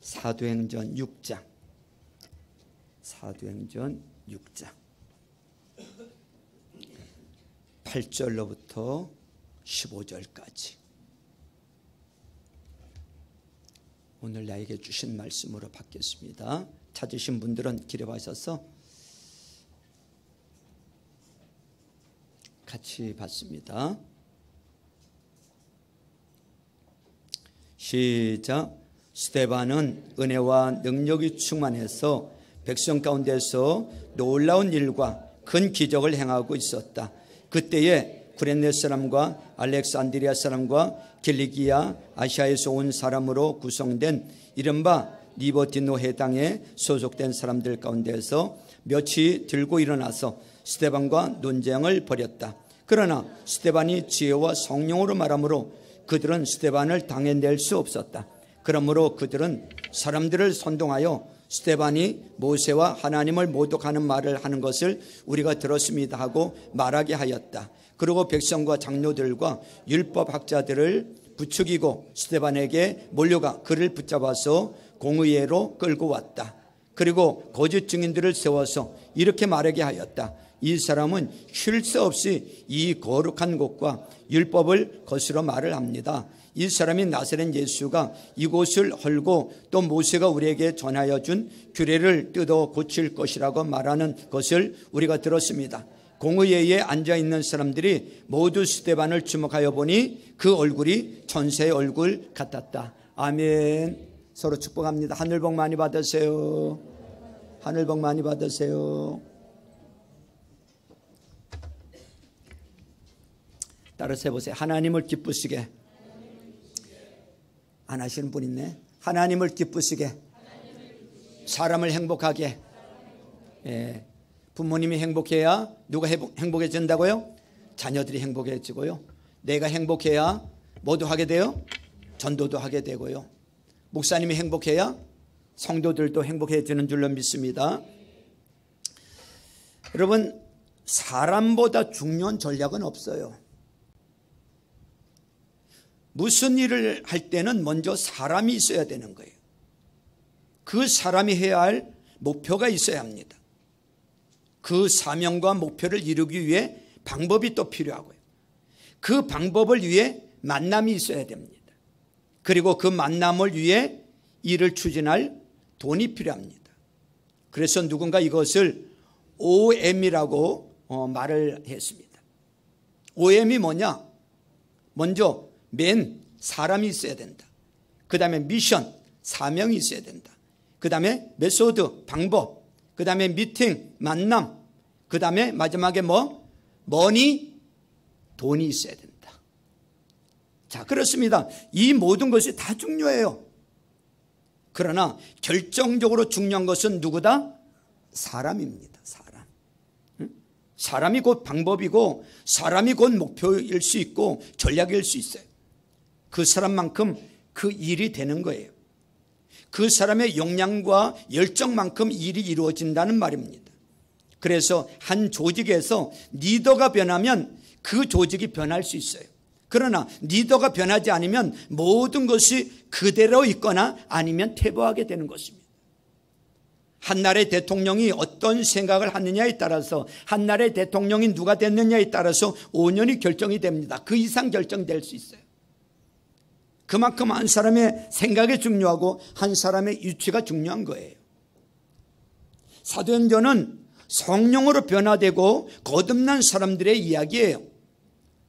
사도행전 6장. 사도행전 6장 8절로부터 15절까지 오늘 나에게 주신 말씀으로 받겠습니다. 찾으신 분들은 기록하셔서 같이 받습니다. 시작. 스데반은 은혜와 능력이 충만해서 백성 가운데서 놀라운 일과 큰 기적을 행하고 있었다. 그때에 구레네 사람과 알렉산드리아 사람과 킬리기아 아시아에서 온 사람으로 구성된 이른바 리버티노 해당에 소속된 사람들 가운데서 몇이 들고 일어나서 스데반과 논쟁을 벌였다. 그러나 스데반이 지혜와 성령으로 말하므로 그들은 스데반을 당해낼 수 없었다. 그러므로 그들은 사람들을 선동하여 스데반이 모세와 하나님을 모독하는 말을 하는 것을 우리가 들었습니다 하고 말하게 하였다. 그리고 백성과 장로들과 율법학자들을 부추기고 스데반에게 몰려가 그를 붙잡아서 공의회로 끌고 왔다. 그리고 거짓 증인들을 세워서 이렇게 말하게 하였다. 이 사람은 쉴 새 없이 이 거룩한 곳과 율법을 거스러 말을 합니다. 이 사람이 나사렛 예수가 이곳을 헐고 또 모세가 우리에게 전하여 준 규례를 뜯어 고칠 것이라고 말하는 것을 우리가 들었습니다. 공의회에 앉아있는 사람들이 모두 스데반을 주목하여 보니 그 얼굴이 천사의 얼굴 같았다. 아멘. 서로 축복합니다. 하늘 복 많이 받으세요. 하늘 복 많이 받으세요. 따라서 해보세요. 하나님을 기쁘시게. 안 하시는 분 있네. 하나님을 기쁘시게, 사람을 행복하게. 예. 부모님이 행복해야 누가 행복해진다고요? 자녀들이 행복해지고요. 내가 행복해야 뭐도 하게 돼요? 전도도 하게 되고요. 목사님이 행복해야 성도들도 행복해지는 줄로 믿습니다. 여러분, 사람보다 중요한 전략은 없어요. 무슨 일을 할 때는 먼저 사람이 있어야 되는 거예요. 그 사람이 해야 할 목표가 있어야 합니다. 그 사명과 목표를 이루기 위해 방법이 또 필요하고요. 그 방법을 위해 만남이 있어야 됩니다. 그리고 그 만남을 위해 일을 추진할 돈이 필요합니다. 그래서 누군가 이것을 OM이라고 말을 했습니다. OM이 뭐냐? 먼저 사람이 있어야 된다. 그 다음에 미션, 사명이 있어야 된다. 그 다음에 메소드, 방법, 그 다음에 미팅, 만남, 그 다음에 마지막에 머니, 돈이 있어야 된다. 자, 그렇습니다. 이 모든 것이 다 중요해요. 그러나 결정적으로 중요한 것은 누구다? 사람입니다. 사람. 사람이 곧 방법이고 사람이 곧 목표일 수 있고 전략일 수 있어요. 그 사람만큼 그 일이 되는 거예요. 그 사람의 역량과 열정만큼 일이 이루어진다는 말입니다. 그래서 한 조직에서 리더가 변하면 그 조직이 변할 수 있어요. 그러나 리더가 변하지 않으면 모든 것이 그대로 있거나 아니면 퇴보하게 되는 것입니다. 한 나라의 대통령이 어떤 생각을 하느냐에 따라서, 한 나라의 대통령이 누가 됐느냐에 따라서 5년이 결정이 됩니다. 그 이상 결정될 수 있어요. 그만큼 한 사람의 생각이 중요하고 한 사람의 위치가 중요한 거예요. 사도행전은 성령으로 변화되고 거듭난 사람들의 이야기예요.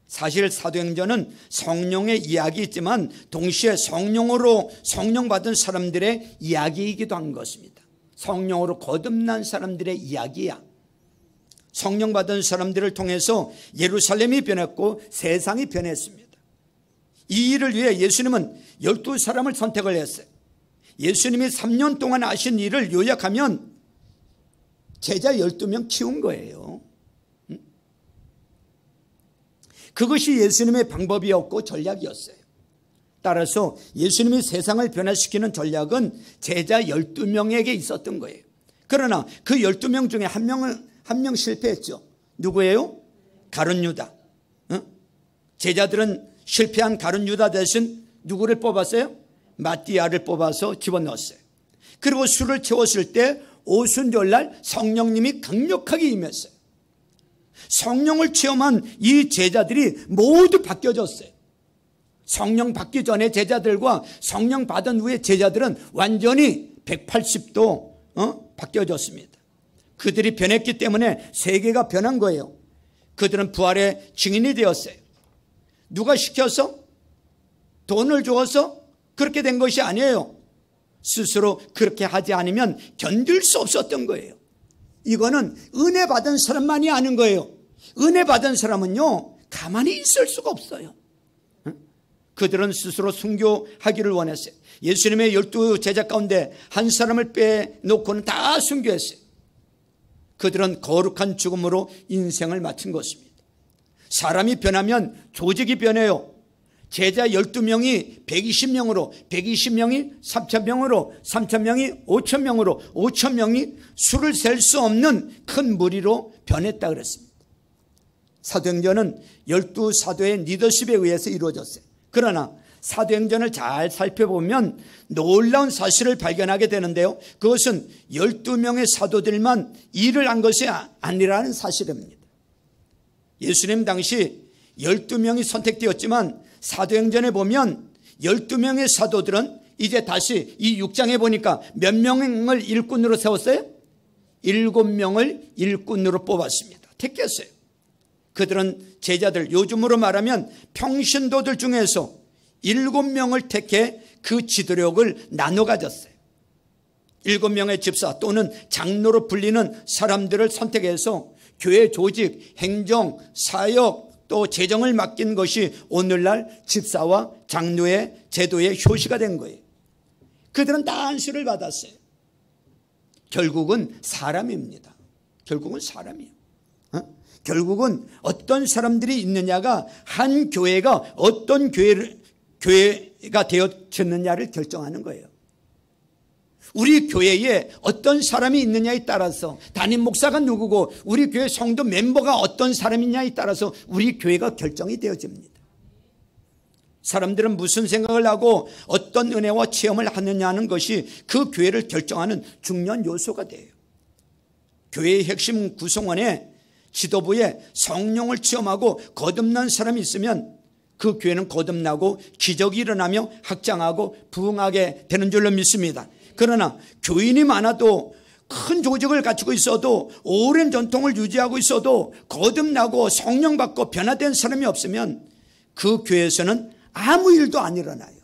사실 사도행전은 성령의 이야기이지만 동시에 성령 받은 사람들의 이야기이기도 한 것입니다. 성령으로 거듭난 사람들의 이야기야. 성령 받은 사람들을 통해서 예루살렘이 변했고 세상이 변했습니다. 이 일을 위해 예수님은 12사람을 선택을 했어요. 예수님이 3년 동안 하신 일을 요약하면 제자 12명 키운 거예요. 그것이 예수님의 방법이었고 전략이었어요. 따라서 예수님이 세상을 변화시키는 전략은 제자 12명에게 있었던 거예요. 그러나 그 12명 중에 한 명 실패했죠. 누구예요? 가룟 유다. 제자들은 실패한 가룟 유다 대신 누구를 뽑았어요? 마띠아를 뽑아서 집어넣었어요. 그리고 술을 채웠을 때 오순절날 성령님이 강력하게 임했어요. 성령을 체험한 이 제자들이 모두 바뀌어졌어요. 성령 받기 전에 제자들과 성령 받은 후에 제자들은 완전히 180도 바뀌어졌습니다. 그들이 변했기 때문에 세계가 변한 거예요. 그들은 부활의 증인이 되었어요. 누가 시켜서? 돈을 주어서 그렇게 된 것이 아니에요. 스스로 그렇게 하지 않으면 견딜 수 없었던 거예요. 이거는 은혜 받은 사람만이 아는 거예요. 은혜 받은 사람은요, 가만히 있을 수가 없어요. 그들은 스스로 순교하기를 원했어요. 예수님의 12 제자 가운데 한 사람을 빼놓고는 다 순교했어요. 그들은 거룩한 죽음으로 인생을 마친 것입니다. 사람이 변하면 조직이 변해요. 제자 12명이 120명으로, 120명이 3,000명으로, 3,000명이 5,000명으로, 5,000명이 수를 셀 수 없는 큰 무리로 변했다 그랬습니다. 사도행전은 12사도의 리더십에 의해서 이루어졌어요. 그러나 사도행전을 잘 살펴보면 놀라운 사실을 발견하게 되는데요, 그것은 12명의 사도들만 일을 한 것이 아니라는 사실입니다. 예수님 당시 12명이 선택되었지만 사도행전에 보면 12명의 사도들은 이제 다시 이 6장에 보니까 몇 명을 일꾼으로 세웠어요? 7명을 일꾼으로 뽑았습니다. 택했어요. 그들은 제자들, 요즘으로 말하면 평신도들 중에서 7명을 택해 그 지도력을 나눠 가졌어요. 7명의 집사 또는 장로로 불리는 사람들을 선택해서 교회 조직, 행정, 사역, 또 재정을 맡긴 것이 오늘날 집사와 장로의 제도의 효시가 된 거예요. 그들은 다 안수를 받았어요. 결국은 사람입니다. 결국은 사람이에요. 결국은 어떤 사람들이 있느냐가 한 교회가 어떤 교회가 되어졌느냐를 결정하는 거예요. 우리 교회에 어떤 사람이 있느냐에 따라서, 담임 목사가 누구고 우리 교회 성도 멤버가 어떤 사람이냐에 따라서 우리 교회가 결정이 되어집니다. 사람들은 무슨 생각을 하고 어떤 은혜와 체험을 하느냐는 것이 그 교회를 결정하는 중요한 요소가 돼요. 교회의 핵심 구성원에 지도부에 성령을 체험하고 거듭난 사람이 있으면 그 교회는 거듭나고 기적이 일어나며 확장하고 부흥하게 되는 줄로 믿습니다. 그러나 교인이 많아도 큰 조직을 갖추고 있어도 오랜 전통을 유지하고 있어도 거듭나고 성령 받고 변화된 사람이 없으면 그 교회에서는 아무 일도 안 일어나요.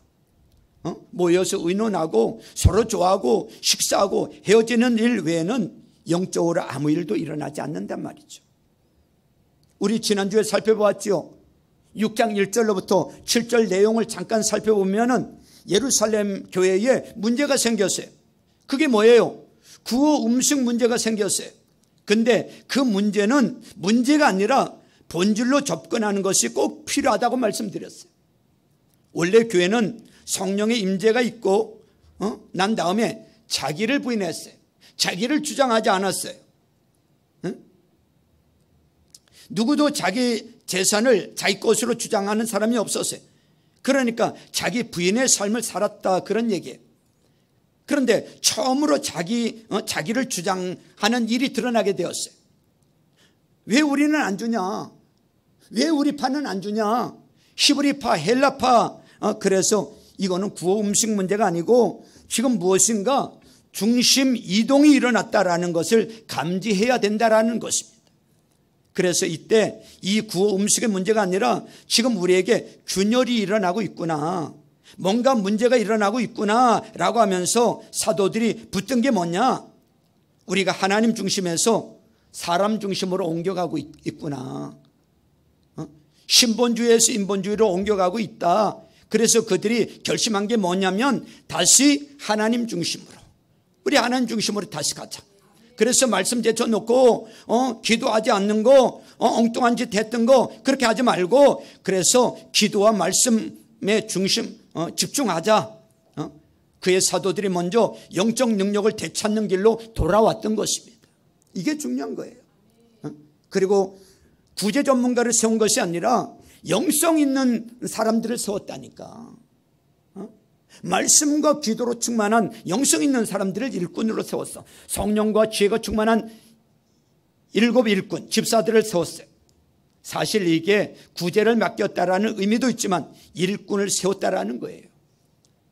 모여서 의논하고 서로 좋아하고 식사하고 헤어지는 일 외에는 영적으로 아무 일도 일어나지 않는단 말이죠. 우리 지난주에 살펴보았죠. 6장 1절로부터 7절 내용을 잠깐 살펴보면은 예루살렘 교회에 문제가 생겼어요. 그게 뭐예요? 구호 음식 문제가 생겼어요. 근데 그 문제는 문제가 아니라 본질로 접근하는 것이 꼭 필요하다고 말씀드렸어요. 원래 교회는 성령의 임재가 있고 난 다음에 자기를 부인했어요. 자기를 주장하지 않았어요. 누구도 자기 재산을 자기 것으로 주장하는 사람이 없었어요. 그러니까 자기 부인의 삶을 살았다, 그런 얘기예요. 그런데 처음으로 자기를 주장하는 일이 드러나게 되었어요. 왜 우리는 안 주냐? 왜 우리 파는 안 주냐? 히브리파, 헬라파. 그래서 이거는 구호 음식 문제가 아니고 지금 무엇인가 중심 이동이 일어났다라는 것을 감지해야 된다라는 것입니다. 그래서 이때 이 구호 음식의 문제가 아니라 지금 우리에게 균열이 일어나고 있구나, 뭔가 문제가 일어나고 있구나 라고 하면서 사도들이 붙든 게 뭐냐? 우리가 하나님 중심에서 사람 중심으로 옮겨가고 있구나. 신본주의에서 인본주의로 옮겨가고 있다. 그래서 그들이 결심한 게 뭐냐면 다시 하나님 중심으로, 우리 하나님 중심으로 다시 가자. 그래서 말씀 제쳐놓고 기도하지 않는 거, 엉뚱한 짓 했던 거 그렇게 하지 말고, 그래서 기도와 말씀의 중심 집중하자. 그의 사도들이 먼저 영적 능력을 되찾는 길로 돌아왔던 것입니다. 이게 중요한 거예요. 그리고 구제 전문가를 세운 것이 아니라 영성 있는 사람들을 세웠다니까. 말씀과 기도로 충만한 영성 있는 사람들을 일꾼으로 세웠어. 성령과 지혜가 충만한 7 일꾼, 집사들을 세웠어요. 사실 이게 구제를 맡겼다라는 의미도 있지만 일꾼을 세웠다라는 거예요.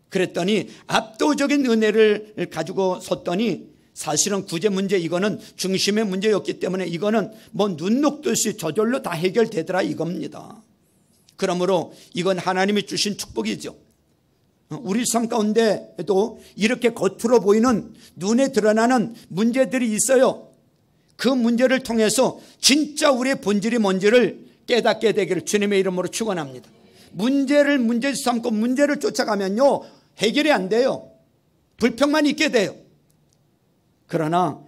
그랬더니 압도적인 은혜를 가지고 섰더니 사실은 구제 문제, 이거는 중심의 문제였기 때문에 이거는 뭐 눈 녹듯이 저절로 다 해결되더라 이겁니다. 그러므로 이건 하나님이 주신 축복이죠. 우리 삶 가운데에도 이렇게 겉으로 보이는 눈에 드러나는 문제들이 있어요. 그 문제를 통해서 진짜 우리의 본질이 뭔지를 깨닫게 되기를 주님의 이름으로 축원합니다. 문제를 문제 삼고 문제를 쫓아가면요 해결이 안 돼요. 불평만 있게 돼요. 그러나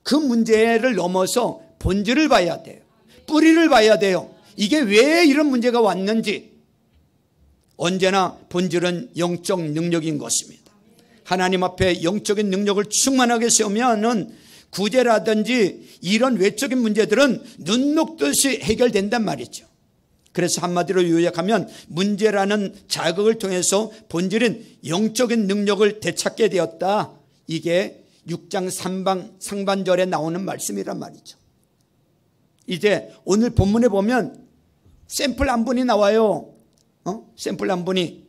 그 문제를 넘어서 본질을 봐야 돼요. 뿌리를 봐야 돼요. 이게 왜 이런 문제가 왔는지. 언제나 본질은 영적 능력인 것입니다. 하나님 앞에 영적인 능력을 충만하게 세우면은 구제라든지 이런 외적인 문제들은 눈 녹듯이 해결된단 말이죠. 그래서 한마디로 요약하면 문제라는 자극을 통해서 본질은 영적인 능력을 되찾게 되었다. 이게 6장 상반절에 나오는 말씀이란 말이죠. 이제 오늘 본문에 보면 샘플 한 분이 나와요. 샘플 한 분이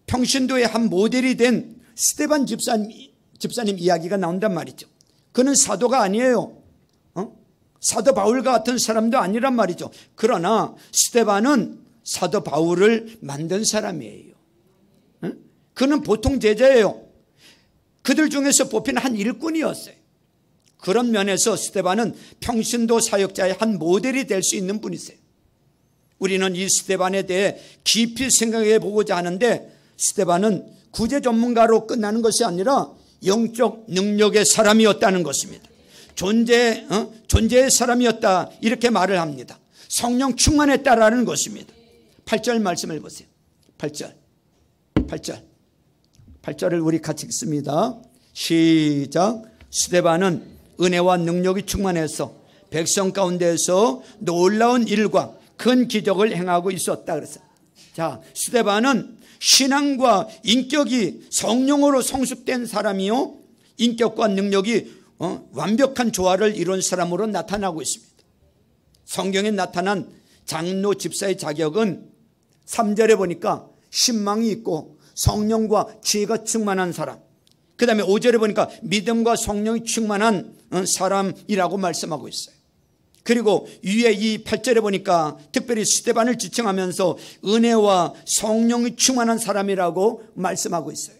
평신도의 한 모델이 된 스데반 집사님 이야기가 나온단 말이죠. 그는 사도가 아니에요. 사도 바울과 같은 사람도 아니란 말이죠. 그러나 스데반은 사도 바울을 만든 사람이에요. 그는 보통 제자예요. 그들 중에서 뽑힌 한 일꾼이었어요. 그런 면에서 스데반은 평신도 사역자의 한 모델이 될 수 있는 분이세요. 우리는 이 스데반에 대해 깊이 생각해 보고자 하는데 스데반은 구제 전문가로 끝나는 것이 아니라 영적 능력의 사람이었다는 것입니다. 존재의 사람이었다 이렇게 말을 합니다. 성령 충만했다라는 것입니다. 8절 말씀을 보세요. 8절을 우리 같이 읽습니다. 시작. 스데반은 은혜와 능력이 충만해서 백성 가운데에서 놀라운 일과 큰 기적을 행하고 있었다 그랬어요. 자, 스데반은 신앙과 인격이 성령으로 성숙된 사람이요, 인격과 능력이 완벽한 조화를 이룬 사람으로 나타나고 있습니다. 성경에 나타난 장로 집사의 자격은 3절에 보니까 신망이 있고 성령과 지혜가 충만한 사람, 그 다음에 5절에 보니까 믿음과 성령이 충만한 사람이라고 말씀하고 있어요. 그리고 위에 이 8절에 보니까 특별히 스데반을 지칭하면서 은혜와 성령이 충만한 사람이라고 말씀하고 있어요.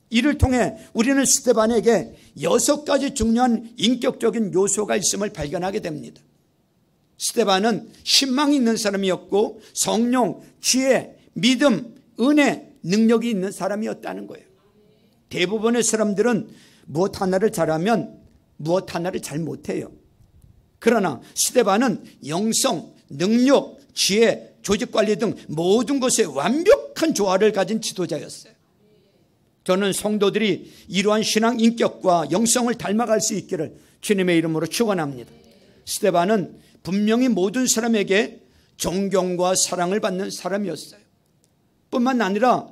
이를 통해 우리는 스데반에게 6가지 중요한 인격적인 요소가 있음을 발견하게 됩니다. 스데반은 신망이 있는 사람이었고 성령, 지혜, 믿음, 은혜, 능력이 있는 사람이었다는 거예요. 대부분의 사람들은 무엇 하나를 잘하면 무엇 하나를 잘 못해요. 그러나 스데반은 영성, 능력, 지혜, 조직관리 등 모든 것에 완벽한 조화를 가진 지도자였어요. 저는 성도들이 이러한 신앙 인격과 영성을 닮아갈 수 있기를 주님의 이름으로 축원합니다. 스데반은 분명히 모든 사람에게 존경과 사랑을 받는 사람이었어요. 뿐만 아니라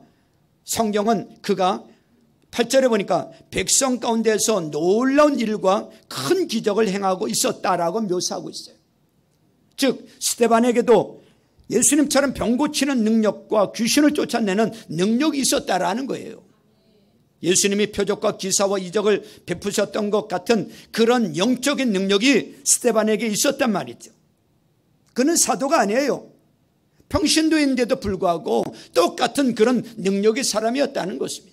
성경은 그가 8절에 보니까 백성 가운데서 놀라운 일과 큰 기적을 행하고 있었다라고 묘사하고 있어요. 즉 스데반에게도 예수님처럼 병 고치는 능력과 귀신을 쫓아내는 능력이 있었다라는 거예요. 예수님이 표적과 기사와 이적을 베푸셨던 것 같은 그런 영적인 능력이 스데반에게 있었단 말이죠. 그는 사도가 아니에요. 평신도인데도 불구하고 똑같은 그런 능력의 사람이었다는 것입니다.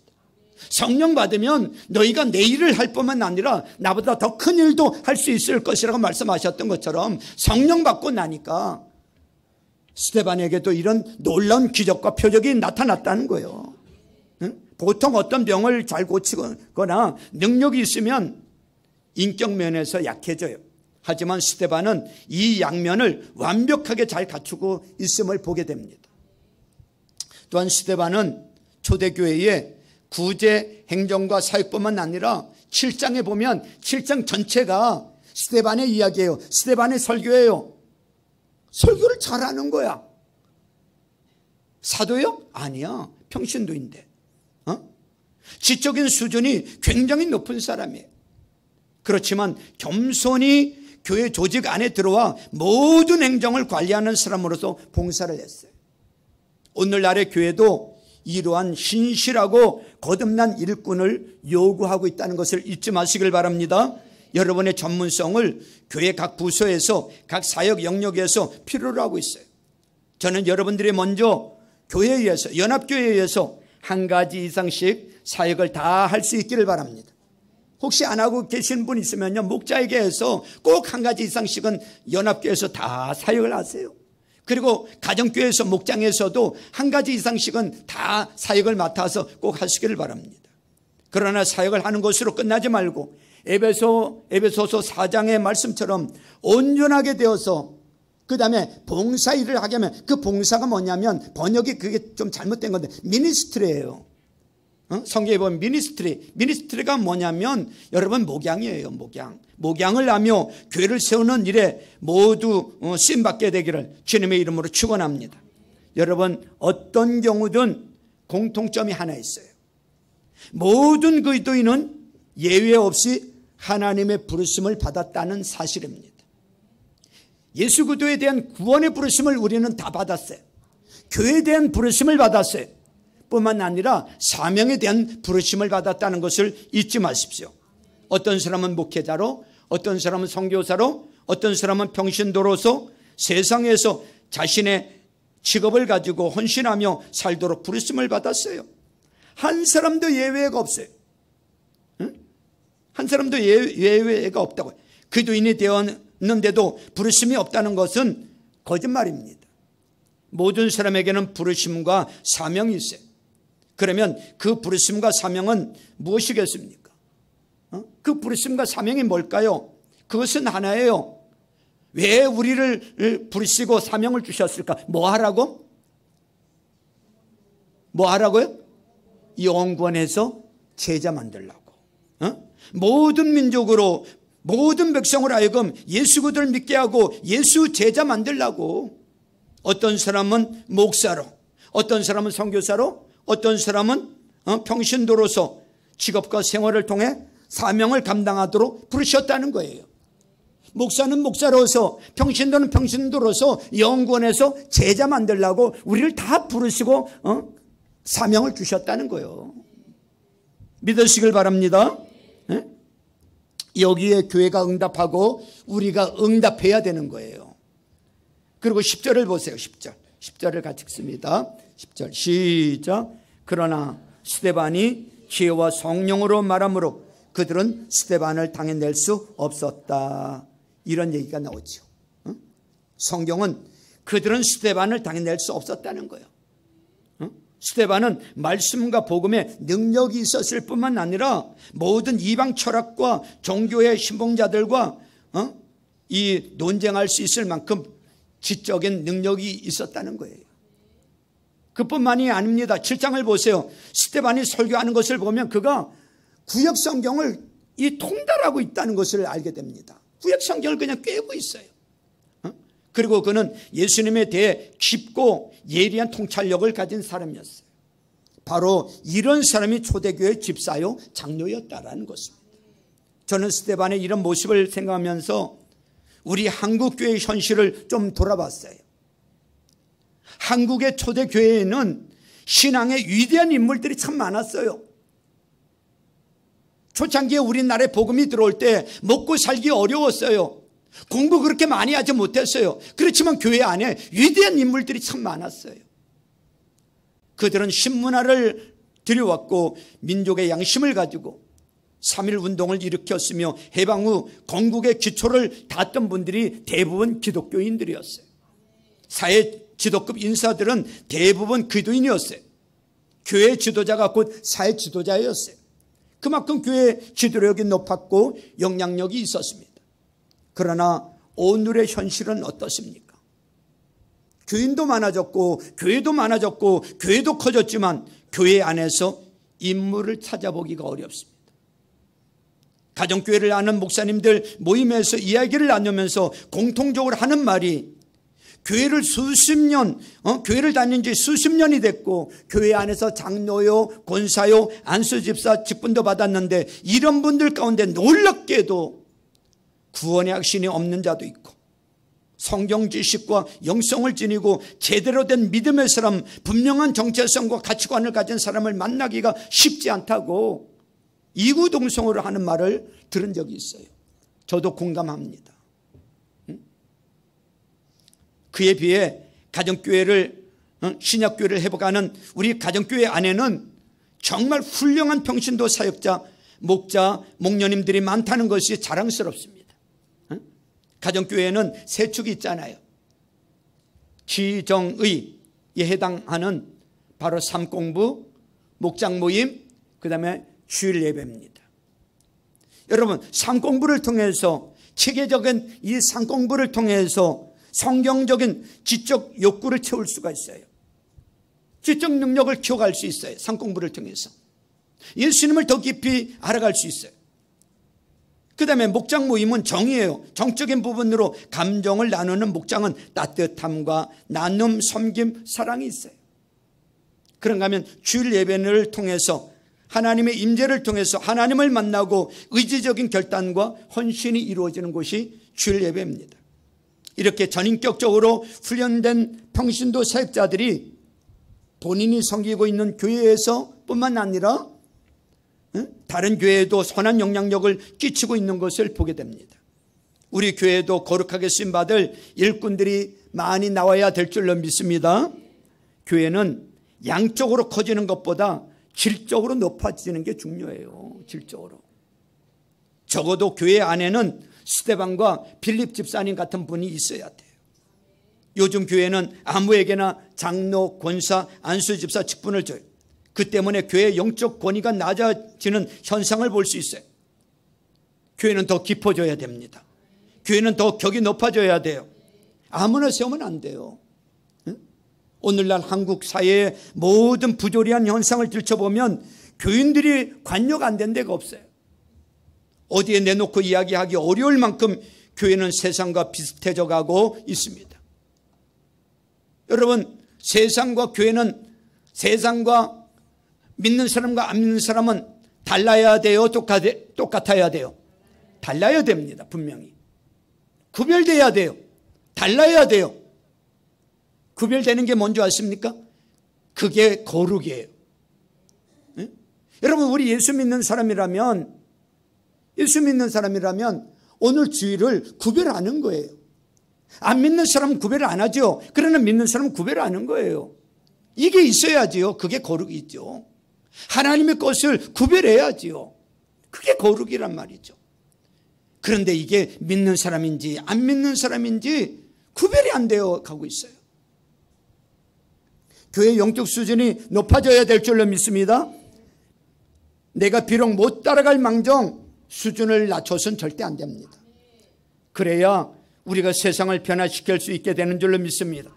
성령 받으면 너희가 내 일을 할 뿐만 아니라 나보다 더 큰 일도 할 수 있을 것이라고 말씀하셨던 것처럼 성령 받고 나니까 스데반에게도 이런 놀라운 기적과 표적이 나타났다는 거예요. 보통 어떤 병을 잘 고치거나 능력이 있으면 인격 면에서 약해져요. 하지만 스데반은 이 양면을 완벽하게 잘 갖추고 있음을 보게 됩니다. 또한 스데반은 초대교회의 구제 행정과 사역뿐만 아니라 7장에 보면 7장 전체가 스데반의 이야기예요. 스데반의 설교예요. 설교를 잘하는 거야. 사도요? 아니야. 평신도인데 지적인 수준이 굉장히 높은 사람이에요. 그렇지만 겸손히 교회 조직 안에 들어와 모든 행정을 관리하는 사람으로서 봉사를 했어요. 오늘날의 교회도 이러한 신실하고 거듭난 일꾼을 요구하고 있다는 것을 잊지 마시길 바랍니다. 여러분의 전문성을 교회 각 부서에서 각 사역 영역에서 필요로 하고 있어요. 저는 여러분들이 먼저 교회에 의해서, 연합교회에 의해서 한 가지 이상씩 사역을 다 할 수 있기를 바랍니다. 혹시 안 하고 계신 분 있으면요, 목자에게 해서 꼭 한 가지 이상씩은 연합교회에서 다 사역을 하세요. 그리고 가정교회에서, 목장에서도 한 가지 이상씩은 다 사역을 맡아서 꼭 하시기를 바랍니다. 그러나 사역을 하는 것으로 끝나지 말고 에베소서 4장의 말씀처럼 온전하게 되어서 그 다음에 봉사 일을 하게 하면, 그 봉사가 뭐냐면, 번역이 그게 좀 잘못된 건데 미니스트리예요. 성경에 보면 미니스트리가 뭐냐면 여러분 목양이에요. 목양을 하며 교회를 세우는 일에 모두 쓰임받게 되기를 주님의 이름으로 축원합니다. 여러분, 어떤 경우든 공통점이 하나 있어요. 모든 그리스도인은 예외 없이 하나님의 부르심을 받았다는 사실입니다. 예수 그리스도에 대한 구원의 부르심을 우리는 다 받았어요. 교회에 대한 부르심을 받았어요. 뿐만 아니라 사명에 대한 부르심을 받았다는 것을 잊지 마십시오. 어떤 사람은 목회자로, 어떤 사람은 선교사로, 어떤 사람은 평신도로서 세상에서 자신의 직업을 가지고 헌신하며 살도록 부르심을 받았어요. 한 사람도 예외가 없어요. 한 사람도 예외가 없다고요. 그리스도인이 되었는데도 부르심이 없다는 것은 거짓말입니다. 모든 사람에게는 부르심과 사명이 있어요. 그러면 그 부르심과 사명은 무엇이겠습니까? 그 부르심과 사명이 뭘까요? 그것은 하나예요. 왜 우리를 부르시고 사명을 주셨을까? 뭐 하라고? 뭐 하라고요? 영원해서 제자 만들라고. 모든 민족으로, 모든 백성을 하여금 예수 그리스도를 믿게 하고 예수 제자 만들라고. 어떤 사람은 목사로, 어떤 사람은 선교사로, 어떤 사람은 평신도로서 직업과 생활을 통해 사명을 감당하도록 부르셨다는 거예요. 목사는 목사로서, 평신도는 평신도로서 영원에서 제자 만들라고 우리를 다 부르시고 사명을 주셨다는 거예요. 믿으시길 바랍니다. 여기에 교회가 응답하고 우리가 응답해야 되는 거예요. 그리고 10절을 보세요. 10절을 같이 읽습니다. 10절 시작. 그러나 스데반이 지혜와 성령으로 말하므로 그들은 스데반을 당해낼 수 없었다. 이런 얘기가 나오죠. 성경은 그들은 스데반을 당해낼 수 없었다는 거예요. 스데반은 말씀과 복음에 능력이 있었을 뿐만 아니라 모든 이방 철학과 종교의 신봉자들과 이 논쟁할 수 있을 만큼 지적인 능력이 있었다는 거예요. 그뿐만이 아닙니다. 7장을 보세요. 스데반이 설교하는 것을 보면 그가 구약 성경을 통달하고 있다는 것을 알게 됩니다. 구약 성경을 그냥 꿰고 있어요. 그리고 그는 예수님에 대해 깊고 예리한 통찰력을 가진 사람이었어요. 바로 이런 사람이 초대교회 집사요 장로였다라는 것입니다. 저는 스데반의 이런 모습을 생각하면서 우리 한국교회의 현실을 좀 돌아봤어요. 한국의 초대교회에는 신앙의 위대한 인물들이 참 많았어요. 초창기에 우리나라에 복음이 들어올 때 먹고 살기 어려웠어요. 공부 그렇게 많이 하지 못했어요. 그렇지만 교회 안에 위대한 인물들이 참 많았어요. 그들은 신문화를 들여왔고 민족의 양심을 가지고 3.1 운동을 일으켰으며 해방 후 건국의 기초를 닿았던 분들이 대부분 기독교인들이었어요. 사회 지도급 인사들은 대부분 그리스도인이었어요. 교회 지도자가 곧 사회 지도자였어요. 그만큼 교회 지도력이 높았고 영향력이 있었습니다. 그러나 오늘의 현실은 어떻습니까? 교인도 많아졌고 교회도 많아졌고 교회도 커졌지만 교회 안에서 인물을 찾아보기가 어렵습니다. 가정교회를 아는 목사님들 모임에서 이야기를 나누면서 공통적으로 하는 말이 교회를 수십 년, 교회를 다닌 지 수십 년이 됐고 교회 안에서 장로요, 권사요, 안수집사 직분도 받았는데 이런 분들 가운데 놀랍게도 구원의 확신이 없는 자도 있고 성경 지식과 영성을 지니고 제대로 된 믿음의 사람, 분명한 정체성과 가치관을 가진 사람을 만나기가 쉽지 않다고 이구동성으로 하는 말을 들은 적이 있어요. 저도 공감합니다. 그에 비해 가정교회를, 신약교회를 회복하는 우리 가정교회 안에는 정말 훌륭한 평신도 사역자, 목자, 목녀님들이 많다는 것이 자랑스럽습니다. 가정교회에는 세 축이 있잖아요. 지정의에 해당하는 바로 삶공부, 목장 모임, 그 다음에 주일 예배입니다. 여러분, 삶공부를 통해서, 체계적인 이 삶공부를 통해서 성경적인 지적 욕구를 채울 수가 있어요. 지적 능력을 키워갈 수 있어요. 삶공부를 통해서 예수님을 더 깊이 알아갈 수 있어요. 그 다음에 목장 모임은 정이에요. 정적인 부분으로 감정을 나누는 목장은 따뜻함과 나눔, 섬김, 사랑이 있어요. 그런가 하면 주일 예배를 통해서 하나님의 임재를 통해서 하나님을 만나고 의지적인 결단과 헌신이 이루어지는 곳이 주일 예배입니다. 이렇게 전인격적으로 훈련된 평신도 사역자들이 본인이 섬기고 있는 교회에서 뿐만 아니라 다른 교회에도 선한 영향력을 끼치고 있는 것을 보게 됩니다. 우리 교회에도 거룩하게 쓰임받을 일꾼들이 많이 나와야 될 줄로 믿습니다. 교회는 양적으로 커지는 것보다 질적으로 높아지는 게 중요해요. 질적으로. 적어도 교회 안에는 스데반과 빌립 집사님 같은 분이 있어야 돼요. 요즘 교회는 아무에게나 장로, 권사, 안수 집사 직분을 줘요. 그 때문에 교회의 영적 권위가 낮아지는 현상을 볼 수 있어요. 교회는 더 깊어져야 됩니다. 교회는 더 격이 높아져야 돼요. 아무나 세우면 안 돼요. 오늘날 한국 사회의 모든 부조리한 현상을 들춰보면 교인들이 관여가 안 된 데가 없어요. 어디에 내놓고 이야기하기 어려울 만큼 교회는 세상과 비슷해져 가고 있습니다. 여러분, 세상과 교회는, 세상과 믿는 사람과 안 믿는 사람은 달라야 돼요? 똑같아야 돼요? 달라야 됩니다. 분명히 구별돼야 돼요. 달라야 돼요. 구별되는 게 뭔지 아십니까? 그게 거룩이에요. 네? 여러분, 우리 예수 믿는 사람이라면 오늘 주일을 구별하는 거예요. 안 믿는 사람은 구별을 안 하죠. 그러나 믿는 사람은 구별하는 거예요. 이게 있어야지요. 그게 거룩이죠. 하나님의 것을 구별해야지요. 그게 거룩이란 말이죠. 그런데 이게 믿는 사람인지 안 믿는 사람인지 구별이 안 되어 가고 있어요. 교회의 영적 수준이 높아져야 될 줄로 믿습니다. 내가 비록 못 따라갈 망정 수준을 낮춰서는 절대 안 됩니다. 그래야 우리가 세상을 변화시킬 수 있게 되는 줄로 믿습니다.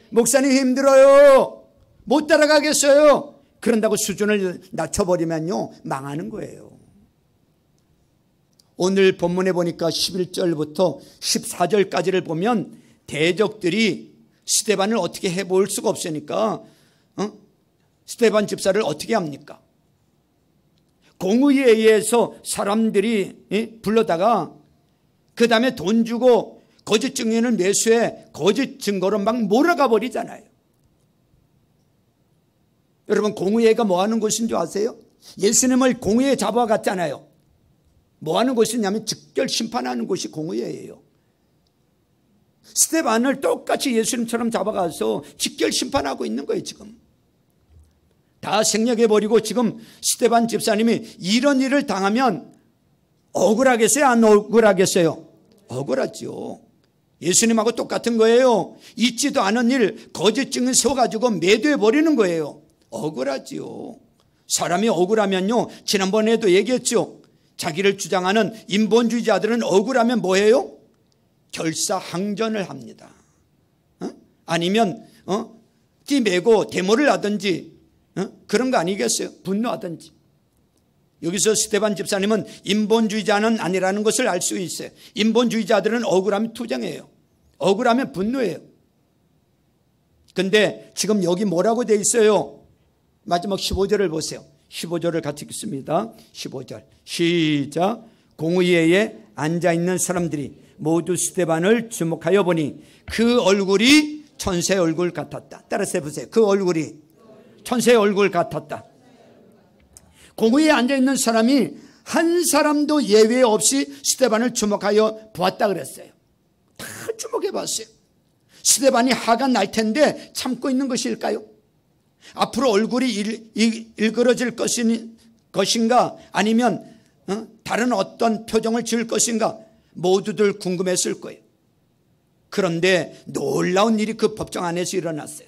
목사님 힘들어요. 못 따라가겠어요. 그런다고 수준을 낮춰버리면요, 망하는 거예요. 오늘 본문에 보니까 11절부터 14절까지를 보면 대적들이 스데반을 어떻게 해볼 수가 없으니까 스데반 집사를 어떻게 합니까? 공의에 의해서 사람들이 불러다가 그 다음에 돈 주고 거짓 증인을 매수해 거짓 증거로 막 몰아가 버리잖아요. 여러분, 공의회가 뭐 하는 곳인 줄 아세요? 예수님을 공의회에 잡아갔잖아요. 뭐 하는 곳이냐면 즉결 심판하는 곳이 공의회예요. 스데반을 똑같이 예수님처럼 잡아가서 직결 심판하고 있는 거예요. 지금 다 생략해버리고 지금 스데반 집사님이 이런 일을 당하면 억울하겠어요? 안 억울하겠어요? 억울하죠. 예수님하고 똑같은 거예요. 있지도 않은 일 거짓 증인 세워가지고 매도해버리는 거예요. 억울하지요. 사람이 억울하면요, 지난번에도 얘기했죠. 자기를 주장하는 인본주의자들은 억울하면 뭐예요? 결사항전을 합니다. 아니면 띠매고 데모를 하든지 그런 거 아니겠어요? 분노하든지. 여기서 스데반 집사님은 인본주의자는 아니라는 것을 알 수 있어요. 인본주의자들은 억울하면 투쟁해요. 억울하면 분노해요. 근데 지금 여기 뭐라고 돼 있어요? 마지막 15절을 보세요. 15절을 같이 읽습니다. 15절 시작. 공의회에 앉아있는 사람들이 모두 스데반을 주목하여 보니 그 얼굴이 천사의 얼굴 같았다. 따라서 해보세요. 그 얼굴이 천사의 얼굴 같았다. 공의회에 앉아있는 사람이 한 사람도 예외 없이 스데반을 주목하여 보았다 그랬어요. 다 주목해 봤어요. 스데반이 화가 날 텐데 참고 있는 것일까요? 앞으로 얼굴이 일그러질 것인가 아니면 다른 어떤 표정을 지을 것인가 모두들 궁금했을 거예요. 그런데 놀라운 일이 그 법정 안에서 일어났어요.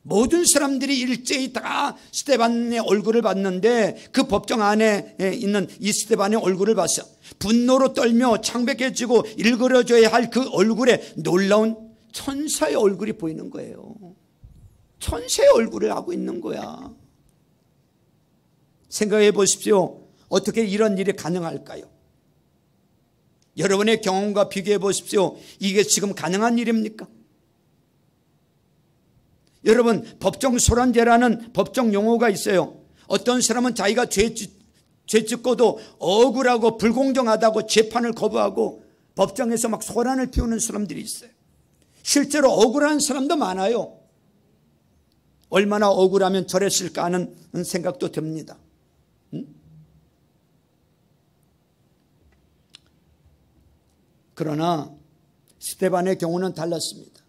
모든 사람들이 일제히 다 스데반의 얼굴을 봤는데 그 법정 안에 있는 이 스데반의 얼굴을 봤어. 분노로 떨며 창백해지고 일그러져야 할 그 얼굴에 놀라운 천사의 얼굴이 보이는 거예요. 천사의 얼굴을 하고 있는 거야. 생각해 보십시오. 어떻게 이런 일이 가능할까요? 여러분의 경험과 비교해 보십시오. 이게 지금 가능한 일입니까? 여러분, 법정소란죄라는 법정 용어가 있어요. 어떤 사람은 자기가 죄 짓고도 억울하고 불공정하다고 재판을 거부하고 법정에서 막 소란을 피우는 사람들이 있어요. 실제로 억울한 사람도 많아요. 얼마나 억울하면 저랬을까 하는 생각도 듭니다. 그러나 스데반의 경우는 달랐습니다.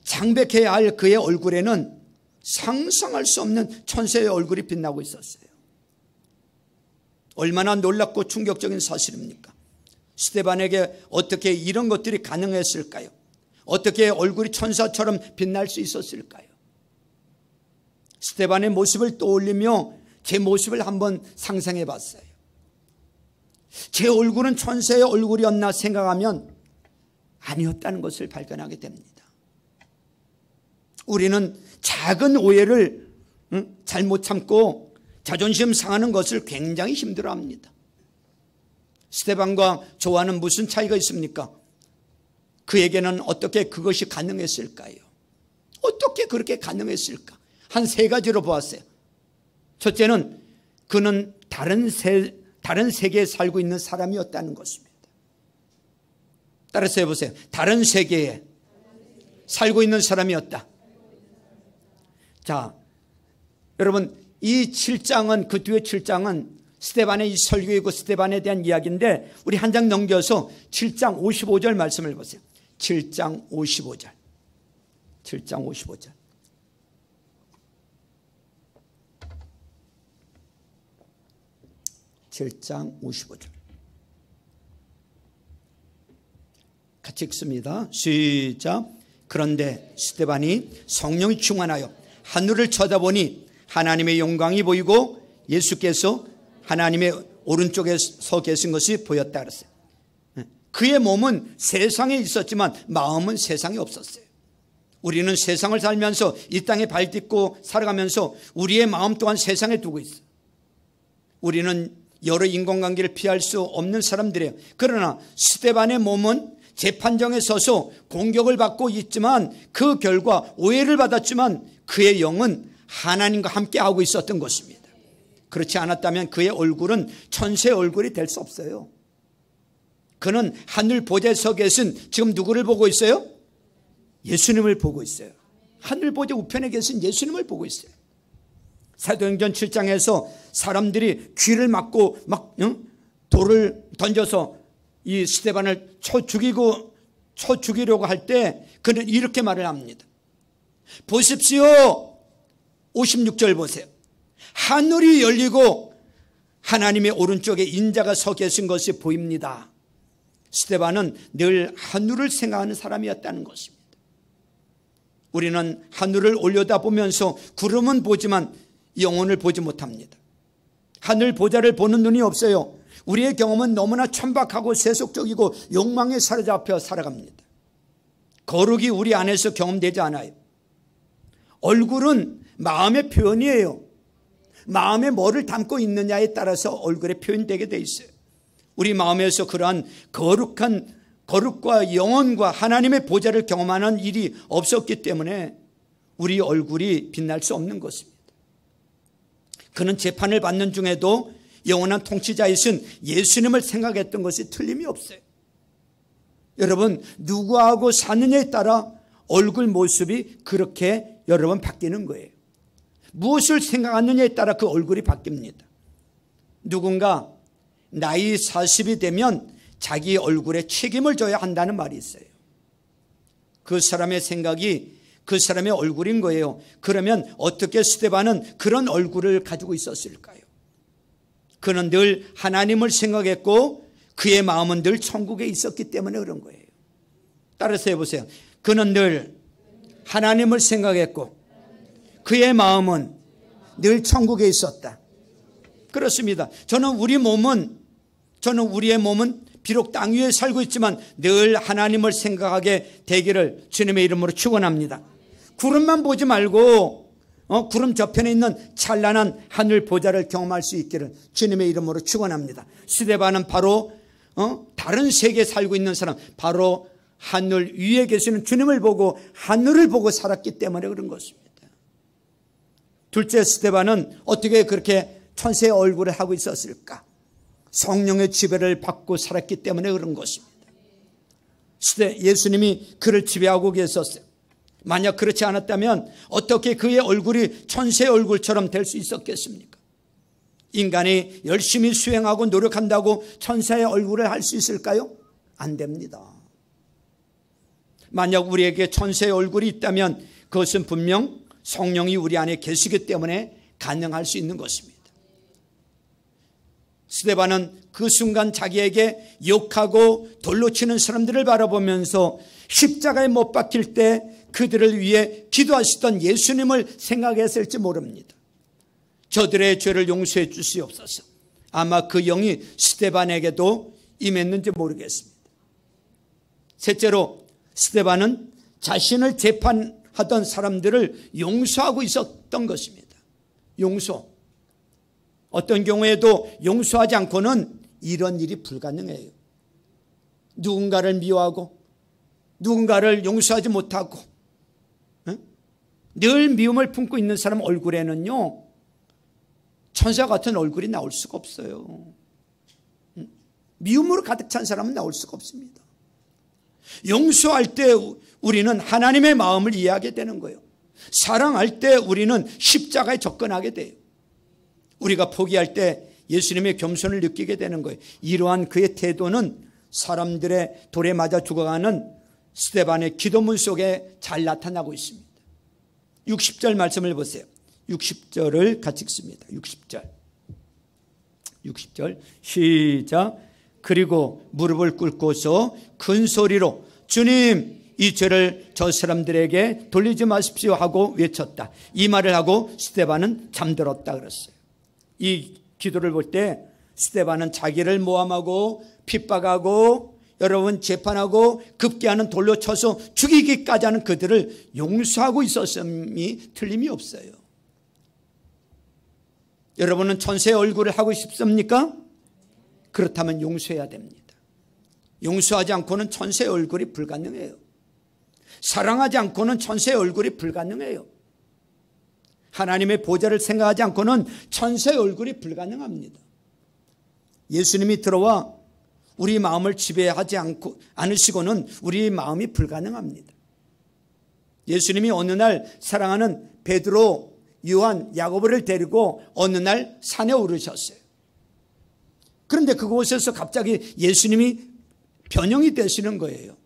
창백해야 할 그의 얼굴에는 상상할 수 없는 천사의 얼굴이 빛나고 있었어요. 얼마나 놀랍고 충격적인 사실입니까? 스데반에게 어떻게 이런 것들이 가능했을까요? 어떻게 얼굴이 천사처럼 빛날 수 있었을까요? 스데반의 모습을 떠올리며 제 모습을 한번 상상해 봤어요. 제 얼굴은 천사의 얼굴이었나 생각하면 아니었다는 것을 발견하게 됩니다. 우리는 작은 오해를 잘못 참고 자존심 상하는 것을 굉장히 힘들어합니다. 스데반과 저와는 무슨 차이가 있습니까? 그에게는 어떻게 그것이 가능했을까요? 어떻게 그렇게 가능했을까? 한 세 가지로 보았어요. 첫째는 그는 다른 세계에 살고 있는 사람이었다는 것입니다. 따라서 해보세요. 다른 세계에 살고 있는 사람이었다. 자, 여러분, 이 7장은, 그 뒤에 7장은 스데반의 이 설교이고 스데반에 대한 이야기인데 우리 한 장 넘겨서 7장 55절 말씀을 보세요. 7장 55절. 7장 55절. 같이 읽습니다. 시작. 그런데 스데반이 성령이 충만하여 하늘을 쳐다보니 하나님의 영광이 보이고 예수께서 하나님의 오른쪽에 서 계신 것이 보였다 그랬어요. 그의 몸은 세상에 있었지만 마음은 세상에 없었어요. 우리는 세상을 살면서 이 땅에 발 딛고 살아가면서 우리의 마음 또한 세상에 두고 있어요. 우리는 여러 인간관계를 피할 수 없는 사람들이에요. 그러나 스데반의 몸은 재판정에 서서 공격을 받고 있지만 그 결과 오해를 받았지만 그의 영은 하나님과 함께하고 있었던 것입니다. 그렇지 않았다면 그의 얼굴은 천사의 얼굴이 될 수 없어요. 그는 하늘 보좌에 서 계신 지금 누구를 보고 있어요? 예수님을 보고 있어요. 하늘 보좌 우편에 계신 예수님을 보고 있어요. 사도행전 7장에서 사람들이 귀를 막고 막 돌을 던져서 이 스데반을 쳐 죽이려고 할 때 그는 이렇게 말을 합니다. 보십시오. 56절 보세요. 하늘이 열리고 하나님의 오른쪽에 인자가 서 계신 것이 보입니다. 스데반은 늘 하늘을 생각하는 사람이었다는 것입니다. 우리는 하늘을 올려다보면서 구름은 보지만 영혼을 보지 못합니다. 하늘 보좌를 보는 눈이 없어요. 우리의 경험은 너무나 천박하고 세속적이고 욕망에 사로잡혀 살아갑니다. 거룩이 우리 안에서 경험되지 않아요. 얼굴은 마음의 표현이에요. 마음에 뭐를 담고 있느냐에 따라서 얼굴에 표현되게 돼 있어요. 우리 마음에서 그러한 거룩한 거룩과 영원과 하나님의 보좌를 경험하는 일이 없었기 때문에 우리 얼굴이 빛날 수 없는 것입니다. 그는 재판을 받는 중에도 영원한 통치자이신 예수님을 생각했던 것이 틀림이 없어요. 여러분, 누구하고 사느냐에 따라 얼굴 모습이 그렇게 여러분 바뀌는 거예요. 무엇을 생각하느냐에 따라 그 얼굴이 바뀝니다. 누군가 나이 40이 되면 자기 얼굴에 책임을 져야 한다는 말이 있어요. 그 사람의 생각이 그 사람의 얼굴인 거예요. 그러면 어떻게 스데반은 그런 얼굴을 가지고 있었을까요? 그는 늘 하나님을 생각했고 그의 마음은 늘 천국에 있었기 때문에 그런 거예요. 따라서 해보세요. 그는 늘 하나님을 생각했고 그의 마음은 늘 천국에 있었다. 그렇습니다. 저는 우리의 몸은 비록 땅 위에 살고 있지만 늘 하나님을 생각하게 되기를 주님의 이름으로 축원합니다. 구름만 보지 말고 구름 저편에 있는 찬란한 하늘 보좌를 경험할 수 있기를 주님의 이름으로 축원합니다. 스데반은 바로 다른 세계에 살고 있는 사람, 바로 하늘 위에 계시는 주님을 보고 하늘을 보고 살았기 때문에 그런 것입니다. 둘째, 스데반은 어떻게 그렇게 천사의 얼굴을 하고 있었을까? 성령의 지배를 받고 살았기 때문에 그런 것입니다. 예수님이 그를 지배하고 계셨어요. 만약 그렇지 않았다면 어떻게 그의 얼굴이 천사의 얼굴처럼 될 수 있었겠습니까? 인간이 열심히 수행하고 노력한다고 천사의 얼굴을 할 수 있을까요? 안 됩니다. 만약 우리에게 천사의 얼굴이 있다면 그것은 분명 성령이 우리 안에 계시기 때문에 가능할 수 있는 것입니다. 스데반은 그 순간 자기에게 욕하고 돌로 치는 사람들을 바라보면서 십자가에 못 박힐 때 그들을 위해 기도하시던 예수님을 생각했을지 모릅니다. 저들의 죄를 용서해 주시옵소서. 아마 그 영이 스데반에게도 임했는지 모르겠습니다. 셋째로, 스데반은 자신을 재판하던 사람들을 용서하고 있었던 것입니다. 용서. 어떤 경우에도 용서하지 않고는 이런 일이 불가능해요. 누군가를 미워하고 누군가를 용서하지 못하고 늘 미움을 품고 있는 사람 얼굴에는요, 천사 같은 얼굴이 나올 수가 없어요. 미움으로 가득 찬 사람은 나올 수가 없습니다. 용서할 때 우리는 하나님의 마음을 이해하게 되는 거예요. 사랑할 때 우리는 십자가에 접근하게 돼요. 우리가 포기할 때 예수님의 겸손을 느끼게 되는 거예요. 이러한 그의 태도는 사람들의 돌에 맞아 죽어가는 스데반의 기도문 속에 잘 나타나고 있습니다. 60절 말씀을 보세요. 60절을 같이 읽습니다. 60절 시작. 그리고 무릎을 꿇고서 큰 소리로 주님, 이 죄를 저 사람들에게 돌리지 마십시오 하고 외쳤다. 이 말을 하고 스데반은 잠들었다 그랬어요. 이 기도를 볼 때 스데반은 자기를 모함하고 핍박하고 여러분 재판하고 급기야는 돌로 쳐서 죽이기까지 하는 그들을 용서하고 있었음이 틀림이 없어요. 여러분은 천사의 얼굴을 하고 싶습니까? 그렇다면 용서해야 됩니다. 용서하지 않고는 천사의 얼굴이 불가능해요. 사랑하지 않고는 천사의 얼굴이 불가능해요. 하나님의 보좌를 생각하지 않고는 천사의 얼굴이 불가능합니다. 예수님이 들어와 우리 마음을 지배하지 않으시고는 우리 마음이 불가능합니다. 예수님이 어느 날 사랑하는 베드로, 요한, 야고보를 데리고 어느 날 산에 오르셨어요. 그런데 그곳에서 갑자기 예수님이 변형이 되시는 거예요.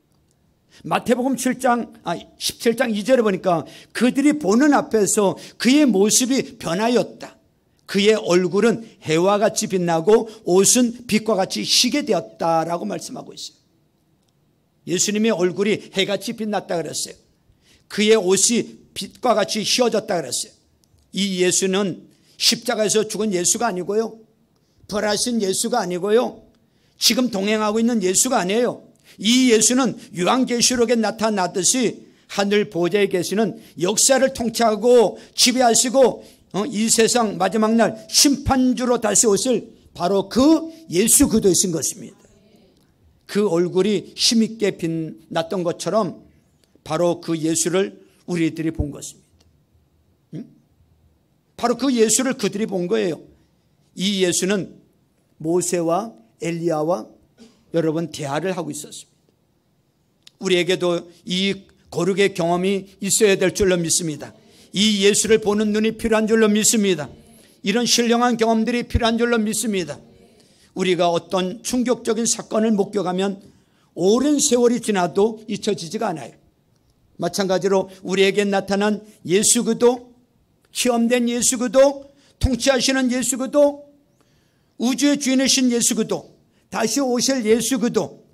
마태복음 17장 2절에 보니까 그들이 보는 앞에서 그의 모습이 변하였다. 그의 얼굴은 해와 같이 빛나고 옷은 빛과 같이 희게 되었다라고 말씀하고 있어요. 예수님의 얼굴이 해같이 빛났다 그랬어요. 그의 옷이 빛과 같이 휘어졌다 그랬어요. 이 예수는 십자가에서 죽은 예수가 아니고요, 부활하신 예수가 아니고요, 지금 동행하고 있는 예수가 아니에요. 이 예수는 요한계시록에 나타났듯이 하늘 보좌에 계시는 역사를 통치하고 지배하시고 이 세상 마지막 날 심판주로 다시 오실 바로 그 예수 그리스도이신 것입니다. 그 얼굴이 힘있게 빛났던 것처럼 바로 그 예수를 우리들이 본 것입니다. 바로 그 예수를 그들이 본 거예요. 이 예수는 모세와 엘리야와 여러분 대화를 하고 있었습니다. 우리에게도 이 거룩의 경험이 있어야 될 줄로 믿습니다. 이 예수를 보는 눈이 필요한 줄로 믿습니다. 이런 신령한 경험들이 필요한 줄로 믿습니다. 우리가 어떤 충격적인 사건을 목격하면 오랜 세월이 지나도 잊혀지지가 않아요. 마찬가지로 우리에게 나타난 예수 그도, 시험된 예수 그도, 통치하시는 예수 그도, 우주의 주인이신 예수 그도, 다시 오실 예수 그도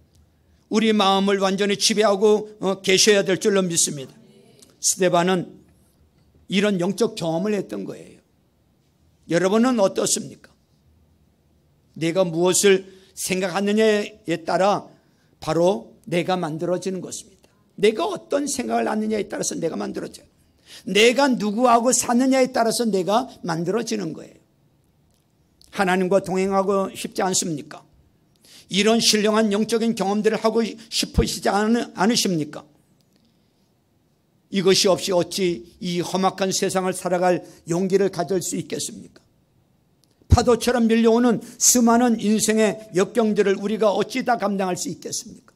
우리 마음을 완전히 지배하고 계셔야 될 줄로 믿습니다. 스데반은 이런 영적 경험을 했던 거예요. 여러분은 어떻습니까? 내가 무엇을 생각하느냐에 따라 바로 내가 만들어지는 것입니다. 내가 어떤 생각을 하느냐에 따라서 내가 만들어져요. 내가 누구하고 사느냐에 따라서 내가 만들어지는 거예요. 하나님과 동행하고 싶지 않습니까? 이런 신령한 영적인 경험들을 하고 싶으시지 않으십니까? 이것이 없이 어찌 이 험악한 세상을 살아갈 용기를 가질 수 있겠습니까? 파도처럼 밀려오는 수많은 인생의 역경들을 우리가 어찌 다 감당할 수 있겠습니까?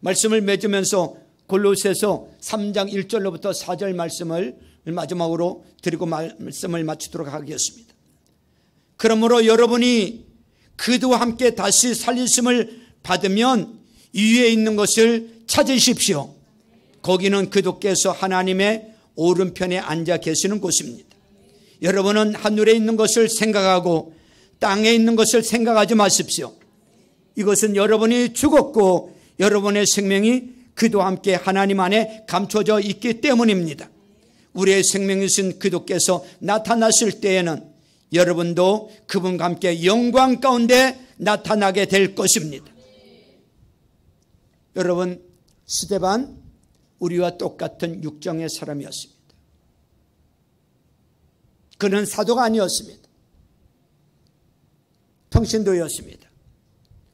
말씀을 맺으면서 골로새서 3장 1절로부터 4절 말씀을 마지막으로 드리고 말씀을 마치도록 하겠습니다. 그러므로 여러분이 그도 함께 다시 살리심을 받으면 위에 있는 것을 찾으십시오. 거기는 그도께서 하나님의 오른편에 앉아 계시는 곳입니다. 여러분은 하늘에 있는 것을 생각하고 땅에 있는 것을 생각하지 마십시오. 이것은 여러분이 죽었고 여러분의 생명이 그도 함께 하나님 안에 감춰져 있기 때문입니다. 우리의 생명이신 그도께서 나타나실 때에는 여러분도 그분과 함께 영광 가운데 나타나게 될 것입니다. 여러분, 스데반 우리와 똑같은 육정의 사람이었습니다. 그는 사도가 아니었습니다. 평신도였습니다.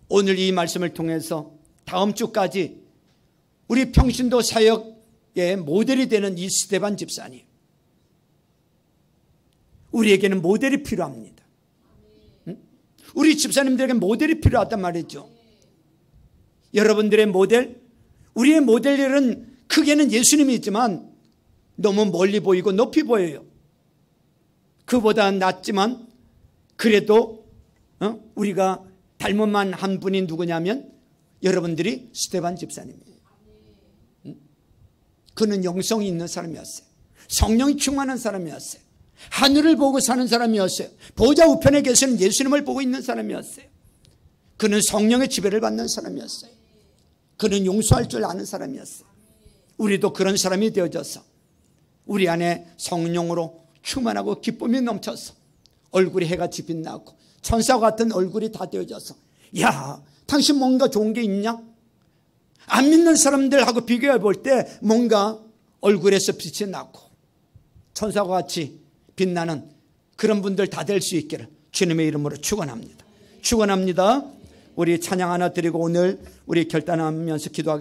오늘 이 말씀을 통해서 다음 주까지 우리 평신도 사역의 모델이 되는 이 스데반 집사님, 우리에게는 모델이 필요합니다. 우리 집사님들에게 모델이 필요하단 말이죠. 여러분들의 모델, 우리의 모델은 크게는 예수님이지만 너무 멀리 보이고 높이 보여요. 그보다 낫지만 그래도 우리가 닮은 만 한 분이 누구냐면 여러분들이 스데반 집사님이에요. 그는 영성이 있는 사람이었어요. 성령이 충만한 사람이었어요. 하늘을 보고 사는 사람이었어요. 보좌 우편에 계시는 예수님을 보고 있는 사람이었어요. 그는 성령의 지배를 받는 사람이었어요. 그는 용서할 줄 아는 사람이었어요. 우리도 그런 사람이 되어져서 우리 안에 성령으로 충만하고 기쁨이 넘쳐서 얼굴이 해같이 빛나고 천사 같은 얼굴이 다 되어져서, 야, 당신 뭔가 좋은 게 있냐? 안 믿는 사람들하고 비교해 볼 때 뭔가 얼굴에서 빛이 나고 천사와 같이 빛나는 그런 분들 다 될 수 있기를 주님의 이름으로 축원합니다. 축원합니다. 우리 찬양 하나 드리고 오늘 우리 결단하면서 기도하겠습니다.